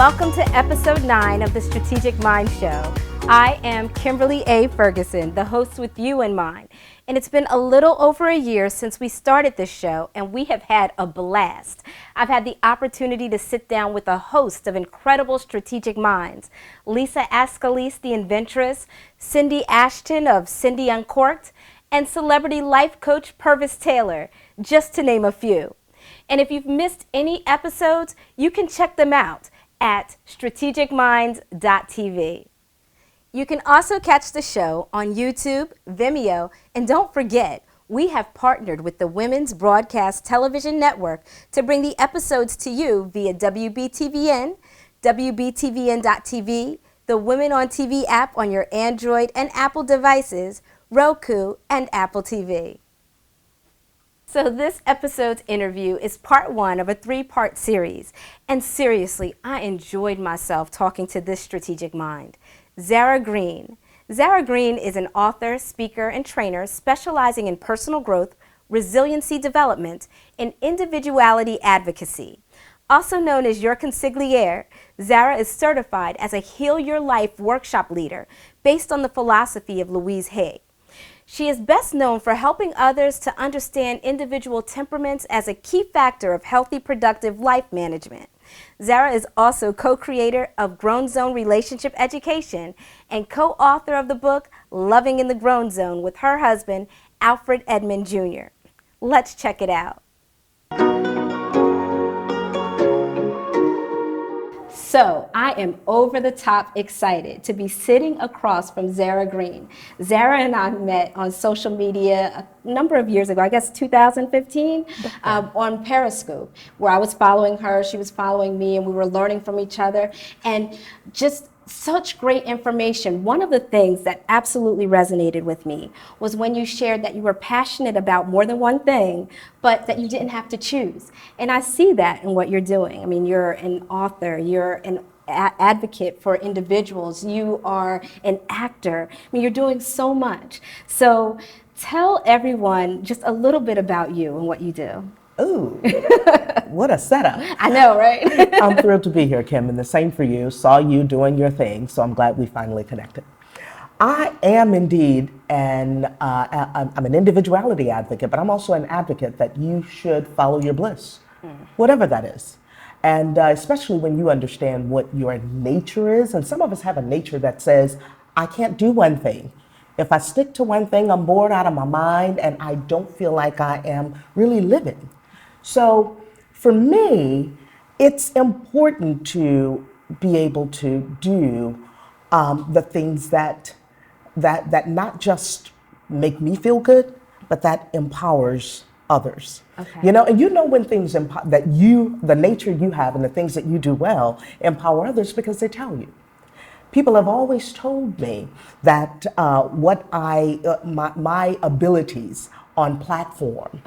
Welcome to episode 9 of the Strategic Mind Show. I am Kimberly A. Ferguson, the host with you in mind. And it's been a little over a year since we started this show, and we have had a blast. I've had the opportunity to sit down with a host of incredible strategic minds. Lisa Ascalise, the inventress, Cindy Ashton of Cindy Uncorked, and celebrity life coach Purvis Taylor, just to name a few. And if you've missed any episodes, you can check them out at strategicminds.tv. You can also catch the show on YouTube, Vimeo, and don't forget, we have partnered with the Women's Broadcast Television Network to bring the episodes to you via WBTVN, WBTVN.tv, the Women on TV app on your Android and Apple devices, Roku, and Apple TV. So this episode's interview is part 1 of a 3-part series. And seriously, I enjoyed myself talking to this strategic mind. Zara Green. Zara Green is an author, speaker, and trainer specializing in personal growth, resiliency development, and individuality advocacy. Also known as your Consigliere, Zara is certified as a Heal Your Life workshop leader based on the philosophy of Louise Hay. She is best known for helping others to understand individual temperaments as a key factor of healthy, productive life management. Zara is also co-creator of Grown Zone Relationship Education and co-author of the book Loving in the Grown Zone with her husband, Alfred Edmond Jr. Let's check it out. So I am over the top excited to be sitting across from Zara Green. Zara and I met on social media a number of years ago, I guess 2015, on Periscope, where I was following her, she was following me, and we were learning from each other. And just such great information. One of the things that absolutely resonated with me was when you shared that you were passionate about more than one thing, but that you didn't have to choose. And I see that in what you're doing. I mean, you're an author, you're an advocate for individuals, you are an actor. I mean, you're doing so much. So tell everyone just a little bit about you and what you do. Ooh, what a setup. I know, right? I'm thrilled to be here, Kim, and the same for you. Saw you doing your thing, so I'm glad we finally connected. I am indeed I'm an individuality advocate, but I'm also an advocate that you should follow your bliss, whatever that is. And especially when you understand what your nature is, and some of us have a nature that says, I can't do one thing. If I stick to one thing, I'm bored out of my mind, and I don't feel like I am really living. So for me, it's important to be able to do the things that not just make me feel good, but that empowers others. Okay. You know, and when things the nature you have and the things that you do well empower others because they tell you. People have always told me that my abilities on platform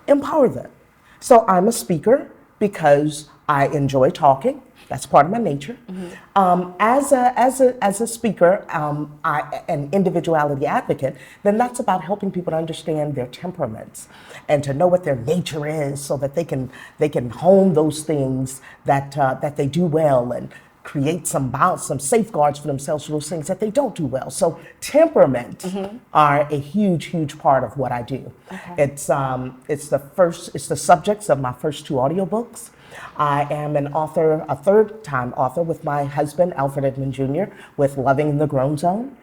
empower them. So I'm a speaker because I enjoy talking. That's part of my nature. As a speaker, an individuality advocate, then that's about helping people to understand their temperaments and to know what their nature is, so that they can hone those things that they do well and create some safeguards for themselves for those things that they don't do well. So temperament are a huge part of what I do. Okay. It's the subjects of my first 2 audiobooks. I am an author, a 3rd-time author with my husband, Alfred Edmond Jr, with Loving in the Grown Zone.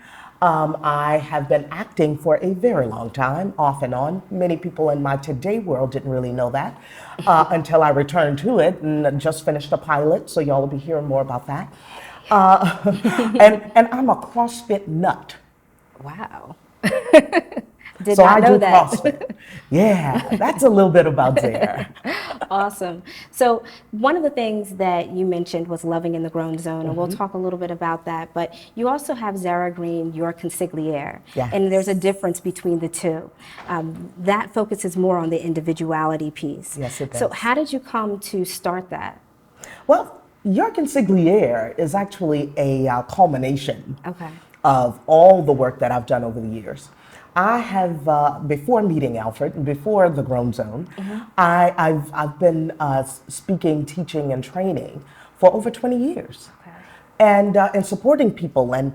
I have been acting for a very long time, off and on. Many people in my today world didn't really know that until I returned to it and just finished a pilot, so y'all will be hearing more about that. And I'm a CrossFit nut. Wow. Did not know that. CrossFit. Yeah, that's a little bit about Zara. Awesome. So one of the things that you mentioned was Loving in the Grown Zone, and we'll talk a little bit about that, but you also have Zara Green, your Consigliere, and there's a difference between the two. That focuses more on the individuality piece. Yes, it does. So how did you come to start that? Well, your Consigliere is actually a culmination of all the work that I've done over the years. I have, before meeting Alfred, and before the Grown Zone, I've been speaking, teaching, and training for over 20 years. Okay. And supporting people and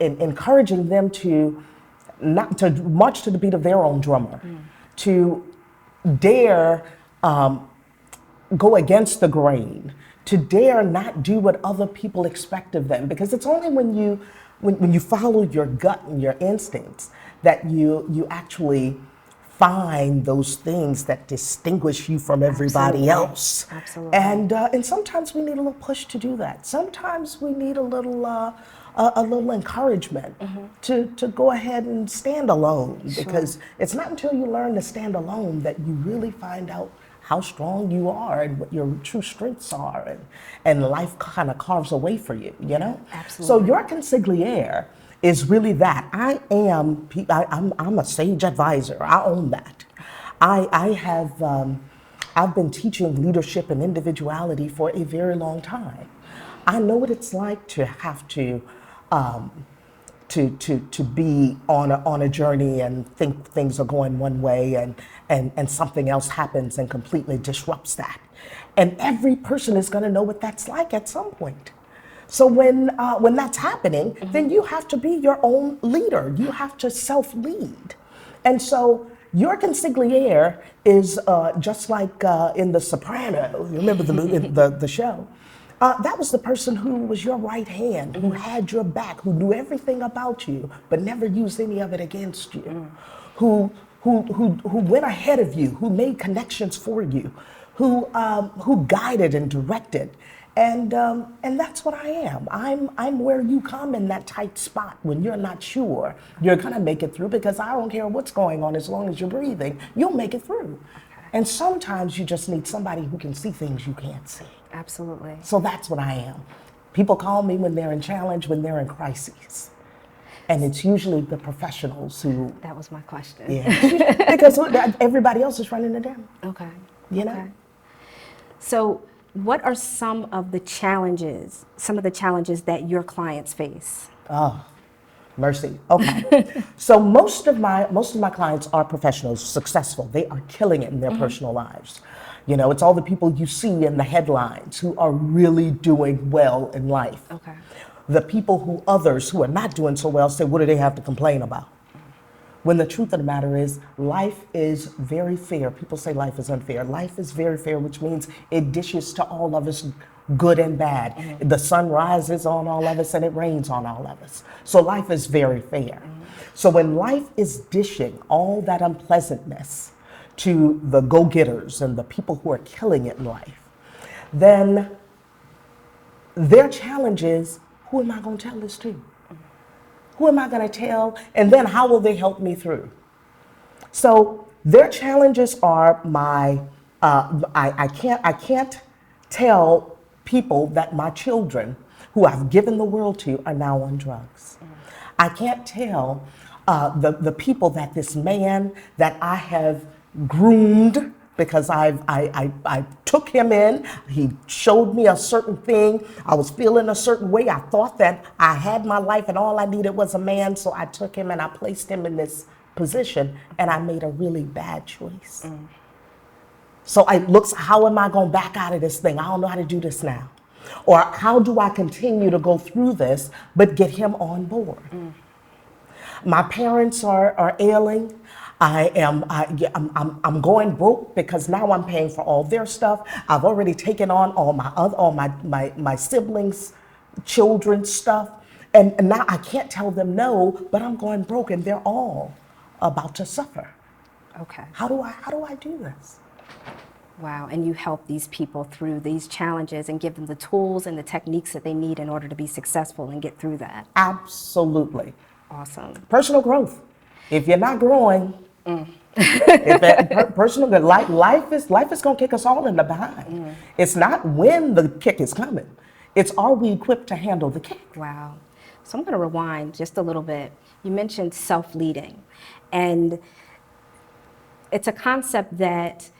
encouraging them to not to march to the beat of their own drummer, to dare go against the grain, to dare not do what other people expect of them. Because it's only when you follow your gut and your instincts that you actually find those things that distinguish you from everybody else. Absolutely. And sometimes we need a little push to do that. Sometimes we need a little encouragement to go ahead and stand alone. Sure. Because it's not until you learn to stand alone that you really find out how strong you are and what your true strengths are, and life kind of carves a way for you, you know? Absolutely. So your consigliere is really that. I'm a sage advisor. I own that. I've been teaching leadership and individuality for a very long time. I know what it's like to have to be on a journey and think things are going one way, and something else happens and completely disrupts that. And every person is going to know what that's like at some point. So when that's happening, then you have to be your own leader. You have to self-lead. And so your consigliere is just like in The Sopranos. You remember the show? That was the person who was your right hand, who had your back, who knew everything about you, but never used any of it against you, who went ahead of you, who made connections for you, who guided and directed. And that's what I am. I'm where you come in that tight spot when you're not sure you're gonna make it through, because I don't care what's going on, as long as you're breathing, you'll make it through. And sometimes you just need somebody who can see things you can't see. Absolutely. So that's what I am. People call me when they're in challenge, when they're in crises. And it's usually the professionals who... That was my question. Yeah, because everybody else is running it down. Okay. You know? Okay. So what are some of the challenges that your clients face? Oh, mercy. Okay. So most of my clients are professionals, successful. They are killing it in their personal lives. You know, it's all the people you see in the headlines who are really doing well in life. Okay. The people others who are not doing so well say, what do they have to complain about? When the truth of the matter is, life is very fair. People say life is unfair. Life is very fair, which means it dishes to all of us, good and bad. The sun rises on all of us and it rains on all of us. So life is very fair. So when life is dishing all that unpleasantness to the go-getters and the people who are killing it in life, then their challenge is, who am I going to tell this to? Who am I going to tell? And then how will they help me through? So their challenges are I can't tell people that my children, who I've given the world to, are now on drugs. I can't tell the people that this man that I have groomed, because I took him in, he showed me a certain thing, I was feeling a certain way, I thought that I had my life and all I needed was a man, so I took him and I placed him in this position, and I made a really bad choice. So it looks, how am I going to back out of this thing? I don't know how to do this now. Or how do I continue to go through this but get him on board? My parents are ailing. I'm going broke because now I'm paying for all their stuff. I've already taken on all my siblings' children's stuff, and now I can't tell them no, but I'm going broke, and they're all about to suffer. Okay. How do I do this? Wow, and you help these people through these challenges and give them the tools and the techniques that they need in order to be successful and get through that. Absolutely. Awesome. Personal growth. If you're not growing, personal growth, life is going to kick us all in the behind. It's not when the kick is coming. It's, are we equipped to handle the kick? Wow. So I'm going to rewind just a little bit. You mentioned self-leading, and it's a concept that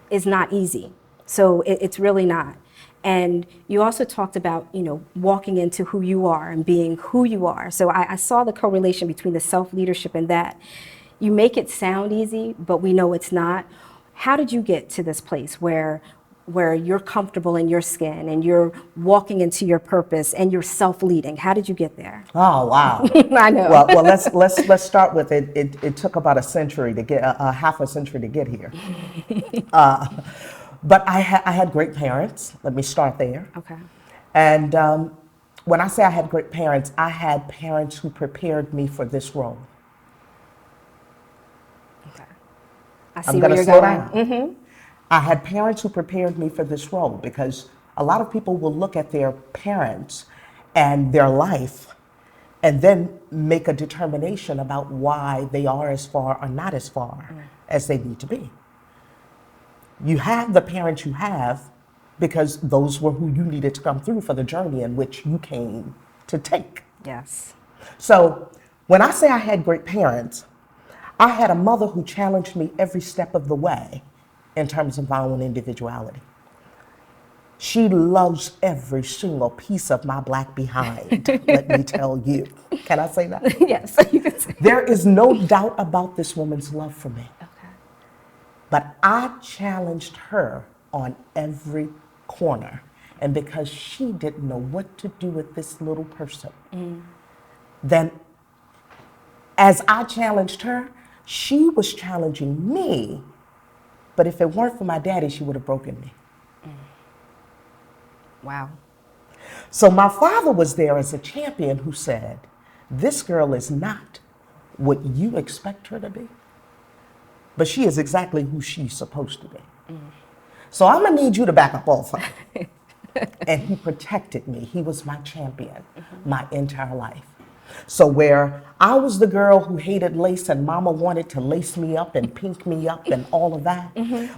is not easy. So it's really not. And you also talked about, walking into who you are and being who you are. So I saw the correlation between the self-leadership and that. You make it sound easy, but we know it's not. How did you get to this place where where you're comfortable in your skin and you're walking into your purpose and you're self-leading? How did you get there? Oh, wow. I know. Well, let's start with it. It took about a century to get, half a century to get here. But I had great parents. Let me start there. Okay. And when I say I had great parents, I had parents who prepared me for this role. Okay. I see I'm where going to you're slow going. down. Mm-hmm. I had parents who prepared me for this role, because a lot of people will look at their parents and their life and then make a determination about why they are as far or not as far as they need to be. You have the parents you have because those were who you needed to come through for the journey in which you came to take. Yes. So when I say I had great parents, I had a mother who challenged me every step of the way in terms of my own individuality. She loves every single piece of my black behind, let me tell you. Can I say that? Yes, you can say. There is no doubt about this woman's love for me. Okay. But I challenged her on every corner. And because she didn't know what to do with this little person, then as I challenged her, she was challenging me. But if it weren't for my daddy, she would have broken me. Wow. So my father was there as a champion who said, this girl is not what you expect her to be, but she is exactly who she's supposed to be. So I'm gonna need you to back up off her. And he protected me. He was my champion my entire life. So where I was the girl who hated lace and mama wanted to lace me up and pink me up and all of that,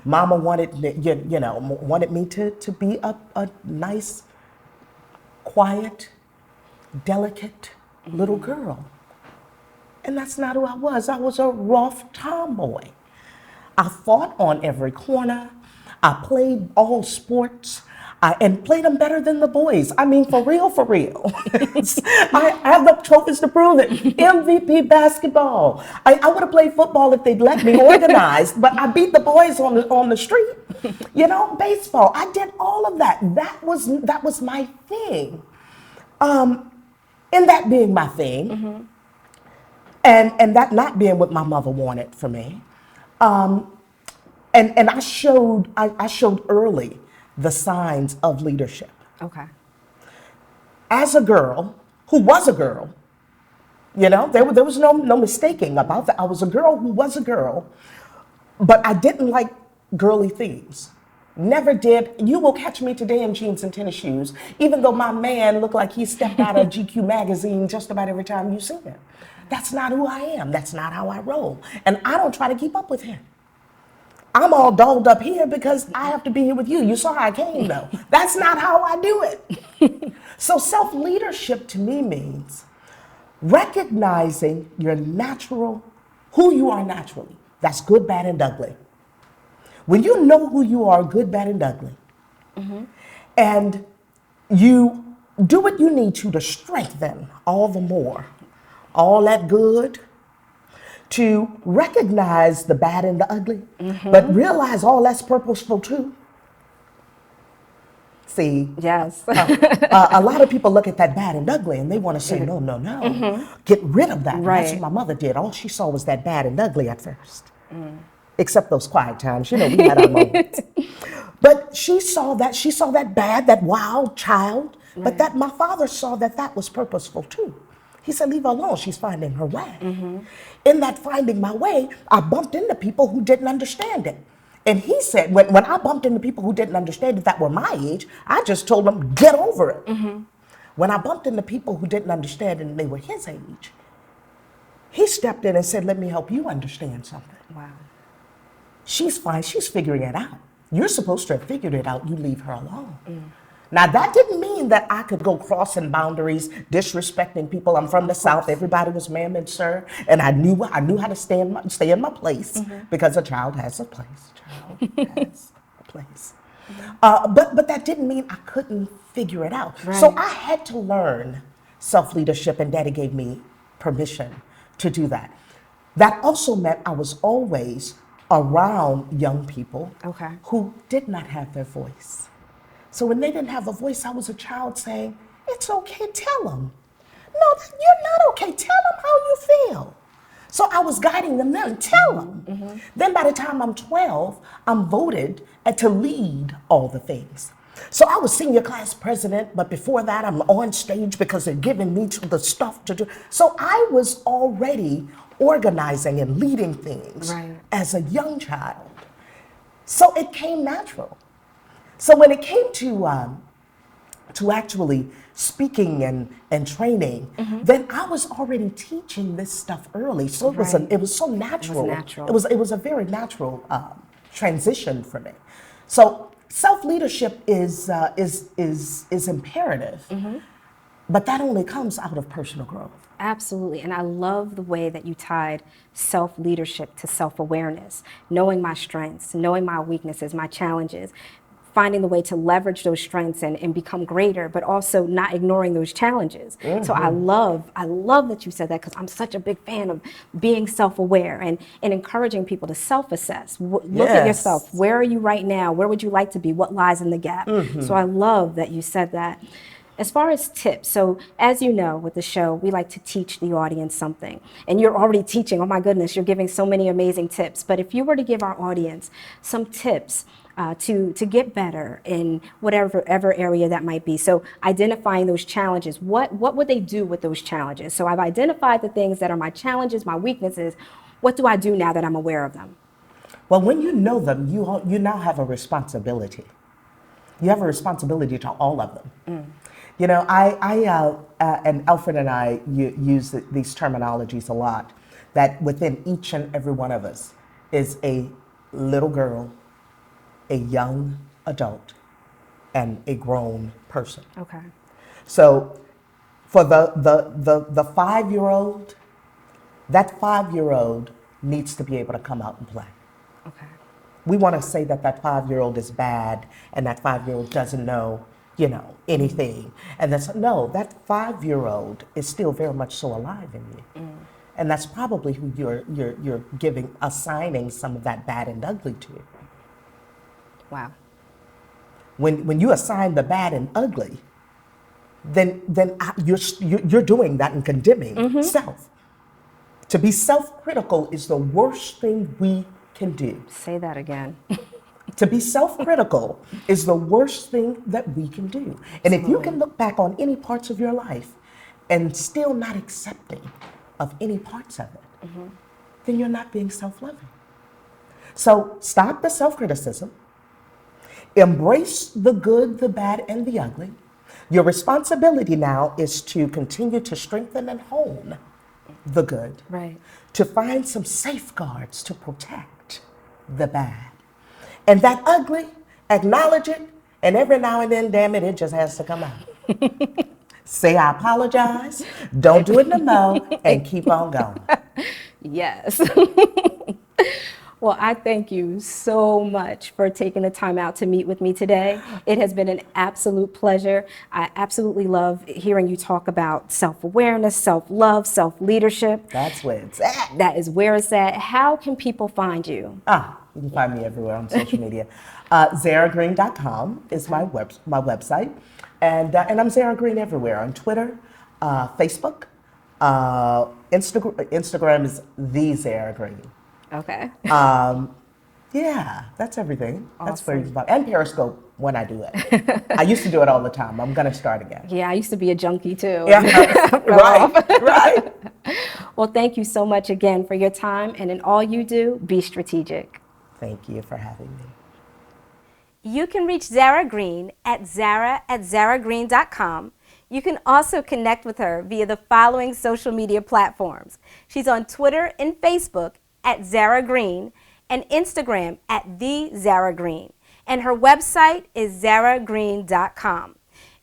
mama wanted, wanted me to be a nice, quiet, delicate little girl. And that's not who I was. I was a rough tomboy. I fought on every corner. I played all sports. And played them better than the boys. I mean, for real, for real. I have the trophies to prove it. MVP basketball. I would have played football if they'd let me organized, but I beat the boys on the street. Baseball. I did all of that. That was my thing. And that being my thing, and that not being what my mother wanted for me, and I showed early the signs of leadership. Okay. As a girl, who was a girl, there was no mistaking about that. I was a girl who was a girl, but I didn't like girly things. Never did. You will catch me today in jeans and tennis shoes, even though my man looked like he stepped out of GQ magazine just about every time you see him. That's not who I am. That's not how I roll. And I don't try to keep up with him. I'm all dolled up here because I have to be here with you. You saw how I came, though. That's not how I do it. So self-leadership to me means recognizing your natural, who you are naturally. That's good, bad, and ugly. When you know who you are, good, bad, and ugly, and you do what you need to strengthen all the more, all that good, to recognize the bad and the ugly, but realize all that's purposeful too. See, Yes. a lot of people look at that bad and ugly and they want to say, no, get rid of that. Right. That's what my mother did. All she saw was that bad and ugly at first. Except those quiet times, we had our moments. But she saw that bad, that wild child, but that my father saw that was purposeful too. He said, leave her alone, she's finding her way. In that finding my way, I bumped into people who didn't understand it. And he said, when I bumped into people who didn't understand it that were my age, I just told them, get over it. When I bumped into people who didn't understand it and they were his age, he stepped in and said, let me help you understand something. Wow. She's fine, she's figuring it out. You're supposed to have figured it out, you leave her alone. Now, that didn't mean that I could go crossing boundaries, disrespecting people. I'm from the South. Everybody was ma'am and sir. And I knew how to stay in my place because a child has a place. But that didn't mean I couldn't figure it out. Right. So I had to learn self-leadership, and Daddy gave me permission to do that. That also meant I was always around young people Okay. who did not have their voice. So when they didn't have a voice, I was a child saying, it's okay, tell them. No, you're not okay, tell them how you feel. So I was guiding them then, tell them. Then by the time I'm 12, I'm voted to lead all the things. So I was senior class president, but before that I'm on stage because they're giving me the stuff to do. So I was already organizing and leading things as a young child. So it came natural. So when it came to actually speaking and training, then I was already teaching this stuff early. So it was so natural. It was a very natural transition for me. So self-leadership is imperative, but that only comes out of personal growth. Absolutely, and I love the way that you tied self-leadership to self-awareness, knowing my strengths, knowing my weaknesses, my challenges, finding the way to leverage those strengths and become greater, but also not ignoring those challenges. So I love that you said that, because I'm such a big fan of being self-aware and encouraging people to self-assess. Look at yourself. Where are you right now? Where would you like to be? What lies in the gap? So I love that you said that. As far as tips, so as you know, with the show, we like to teach the audience something. And you're already teaching. Oh my goodness, you're giving so many amazing tips. But if you were to give our audience some tips to get better in whatever area that might be. So identifying those challenges, what would they do with those challenges? So I've identified the things that are my challenges, my weaknesses. What do I do now that I'm aware of them? Well, when you know them, you now have a responsibility. You have a responsibility to all of them. You know, and Alfred and I use these terminologies a lot, that within each and every one of us is a little girl, a young adult, and a grown person. Okay. So for the 5-year-old, that 5-year-old needs to be able to come out and play. Okay. We want to say that 5-year-old is bad and that 5-year-old doesn't know, anything. And no, that 5-year-old is still very much so alive in you. And that's probably who you're assigning some of that bad and ugly to. Wow. When you assign the bad and ugly, then you're doing that and condemning self. To be self-critical is the worst thing we can do. Say that again. To be self-critical is the worst thing that we can do. And if you can look back on any parts of your life and still not accepting of any parts of it, then you're not being self-loving. So stop the self-criticism. Embrace the good, the bad, and the ugly. Your responsibility now is to continue to strengthen and hone the good. Right. To find some safeguards to protect the bad. And that ugly, acknowledge it, and every now and then, damn it, it just has to come out. Say, I apologize, don't do it no more, and keep on going. Yes. Well, I thank you so much for taking the time out to meet with me today. It has been an absolute pleasure. I absolutely love hearing you talk about self-awareness, self-love, self-leadership. That's where it's at. That is where it's at. How can people find you? You can find me everywhere on social media. ZaraGreen.com is my website. And I'm Zara Green everywhere, on Twitter, Facebook, Instagram is the Zara Green. Okay. Yeah, that's everything. Awesome. That's where you can find. And Periscope when I do it. I used to do it all the time. I'm gonna start again. Yeah, I used to be a junkie too. Yeah, right. Well, thank you so much again for your time, and in all you do, be strategic. Thank you for having me. You can reach Zara Green at zara@zaragreen.com. You can also connect with her via the following social media platforms. She's on Twitter and Facebook at Zara Green, and Instagram at the Zara Green. And her website is zaragreen.com.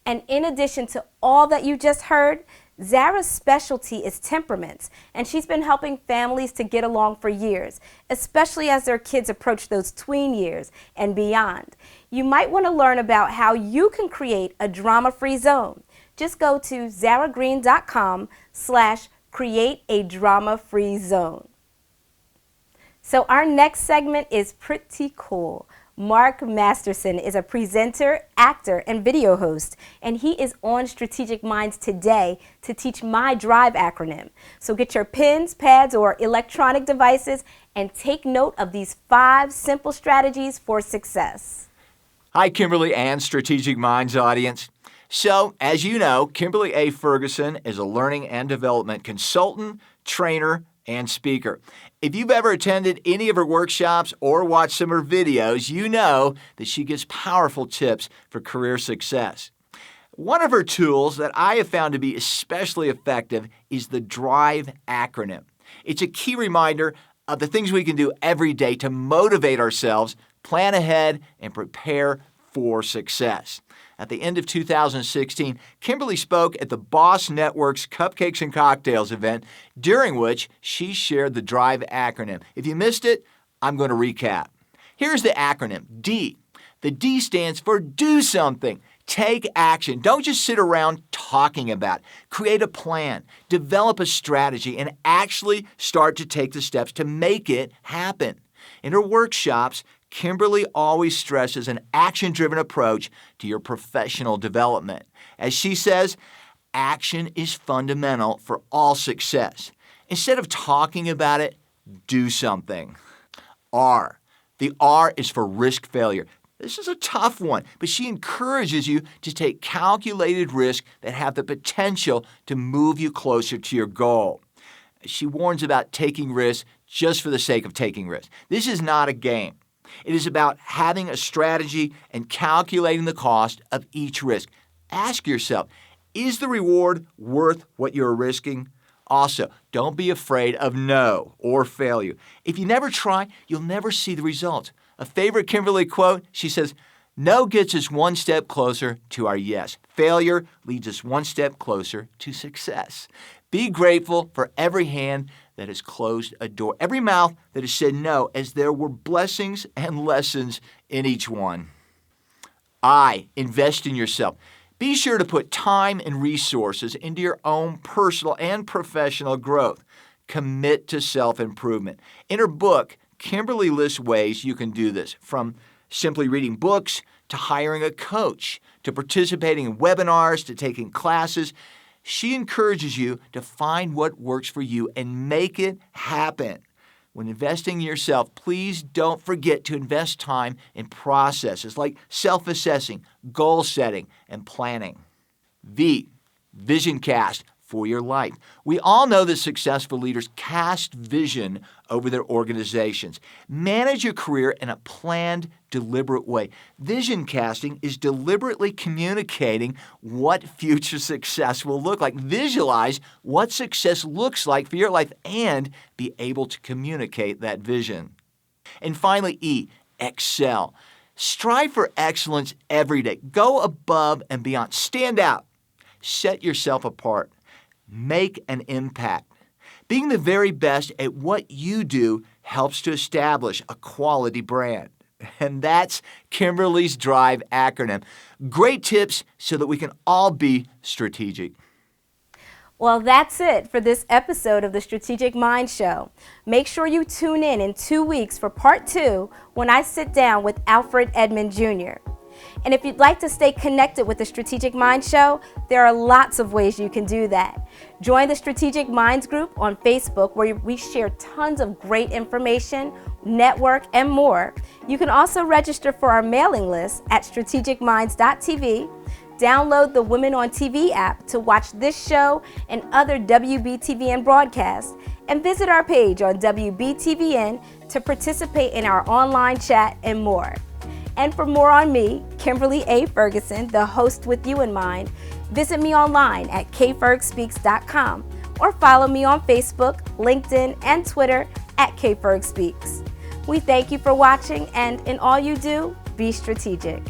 And in addition to all that you just heard, Zara's specialty is temperaments, and she's been helping families to get along for years, especially as their kids approach those tween years and beyond. You might want to learn about how you can create a drama-free zone. Just go to zaragreen.com/create-a-drama-free zone. So our next segment is pretty cool. Mark Masterson is a presenter, actor, and video host, and he is on Strategic Minds today to teach my DRIVE acronym. So get your pens, pads, or electronic devices and take note of these 5 simple strategies for success. Hi, Kimberly and Strategic Minds audience. So, as you know, Kimberly A. Ferguson is a learning and development consultant, trainer, and speaker. If you've ever attended any of her workshops or watched some of her videos, you know that she gives powerful tips for career success. One of her tools that I have found to be especially effective is the DRIVE acronym. It's a key reminder of the things we can do every day to motivate ourselves, plan ahead, and prepare for success. At the end of 2016, Kimberly spoke at the Boss Network's Cupcakes and Cocktails event, during which she shared the DRIVE acronym. If you missed it, I'm going to recap. Here's the acronym, D. The D stands for do something. Take action. Don't just sit around talking about it. Create a plan, develop a strategy, and actually start to take the steps to make it happen. In her workshops, Kimberly always stresses an action-driven approach to your professional development. As she says, action is fundamental for all success. Instead of talking about it, do something. R. The R is for risk failure. This is a tough one, but she encourages you to take calculated risks that have the potential to move you closer to your goal. She warns about taking risks just for the sake of taking risks. This is not a game. It is about having a strategy and calculating the cost of each risk. Ask yourself, is the reward worth what you're risking? Also, don't be afraid of no or failure. If you never try, you'll never see the results. A favorite Kimberly quote, she says, "No gets us one step closer to our yes. Failure leads us one step closer to success." Be grateful for every hand that has closed a door, every mouth that has said no, as there were blessings and lessons in each one. I. Invest in yourself. Be sure to put time and resources into your own personal and professional growth. Commit to self-improvement. In her book, Kimberly lists ways you can do this, from simply reading books to hiring a coach, to participating in webinars, to taking classes. She encourages you to find what works for you and make it happen. When investing in yourself, please don't forget to invest time in processes like self-assessing, goal setting, and planning. V. Vision cast for your life. We all know that successful leaders cast vision over their organizations. Manage your career in a planned, deliberate way. Vision casting is deliberately communicating what future success will look like. Visualize what success looks like for your life and be able to communicate that vision. And finally, E, excel. Strive for excellence every day. Go above and beyond. Stand out. Set yourself apart. Make an impact. Being the very best at what you do helps to establish a quality brand. And that's Kimberly's DRIVE acronym. Great tips so that we can all be strategic. Well, that's it for this episode of the Strategic Mind Show. Make sure you tune in 2 weeks for part 2 when I sit down with Alfred Edmond Jr. And if you'd like to stay connected with the Strategic Mind Show, there are lots of ways you can do that. Join the Strategic Minds group on Facebook, where we share tons of great information, network, and more. You can also register for our mailing list at strategicminds.tv. Download the Women on TV app to watch this show and other WBTVN broadcasts, and visit our page on WBTVN to participate in our online chat and more. And for more on me, Kimberly A. Ferguson, the host with you in mind, visit me online at kfergspeaks.com or follow me on Facebook, LinkedIn, and Twitter at kfergspeaks. We thank you for watching, and in all you do, be strategic.